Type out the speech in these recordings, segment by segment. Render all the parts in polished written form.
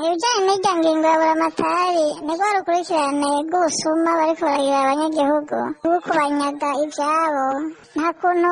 ibijanye n'irya ngingo ya buramatari ni rwa rukurikirane rw'ubusuma bariko baragira abanyagihugu bwo kubanyaga ivyabo. Nta kuntu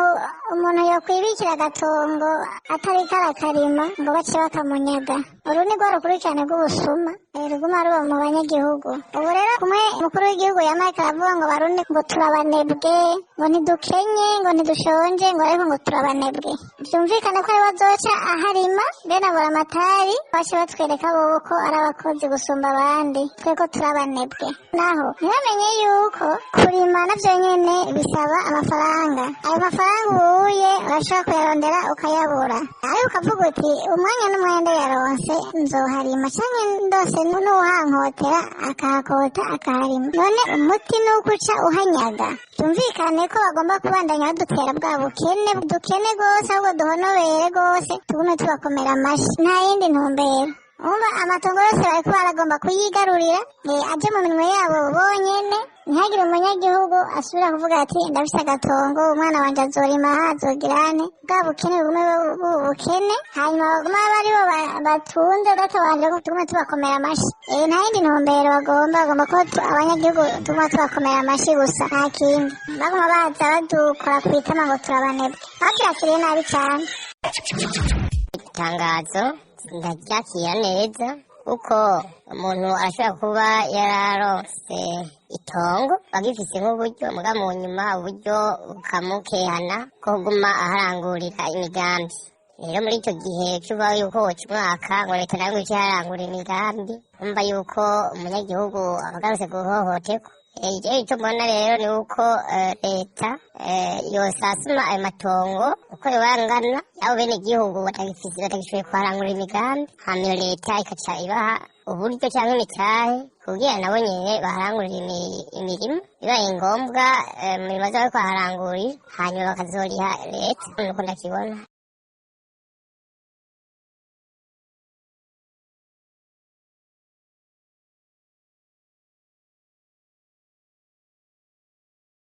umuntu yokwibikira agatongo atariko arakarima ngo bace bakamunyaga. Uru ni rwa rukurikirane rw'ubusuma ruguma ruba mu banyagihugu. Ubu rero kumwe umukuru w'igihugu yamaye aravuga ngo barundi ngo turabanebwe, ngo ntidukenye, ngo ntidushonje, ngo ariko ngo turabanebwe. Vyumvikane ko ari bazoca aharima bene buramatari bace batwereka bobo ko ari abakozi gusumba abandi, tweko turabanebwe. Naho ntibamenye yuko kurima navyo nyene bisaba amafaranga. Ayo mafaranga ubuye urashobora kuyarondera ukayabura, ariko ukavuga uti umwanya n'umwenda yaronse nzoharima canke ndose n'uhankotera akahakota akaharima. None umuti nukuca uhanyaga. Vyumvikane ko bagomba kubandanya badutera bwa bukene dukene gose, ahubwo duhonobere gose tugume tubakomera amashi, nta yindi ntumbero. Umva amatongo yose bariko baragomba kuyigarurira aje mu minwe yabo bonyene, ntihagire umunyagihugu asubira kuvuga ati ndafise agatongo umwana wanje azorima azogirane. Bwa bukene bugume bukene, hanyuma bagume baribo batunze data wanje ko tugume tubakomera amashi. Nta yindi ntumbero bagomba ko abanyagihugu tuguma tubakomera amashi gusa, nta kindi. Baguma baza badukora kwitama ngo turabanebwe, bavyakiriye nabi cane. Itangazo ndaryakira neza kuko umuntu ashobora kuba yararonse itongo bagifise nk'uburyo muga mu nyuma uburyo bukamukehana ko kuguma aharangurira imigambi. Rero muri ico gihe cuba yuko woca umwaka ngo leta nayo ice iharangura imigambi, umva yuko umunyagihugu abagarutse guhohoterwa. Ico mbona rero ni uko leta yosasuma ayo matongo uko yobangana yabo bene igihugu batagishoboye kuharangura imigambi, hama iyo leta ikaca ibaha uburyo canke imitahe kugira nabo nyene baharangurira imirimo, bibaye ngombwa mu bimaze bariko baharangurira hanyuma bakazoriha leta. Nuko ndakibona.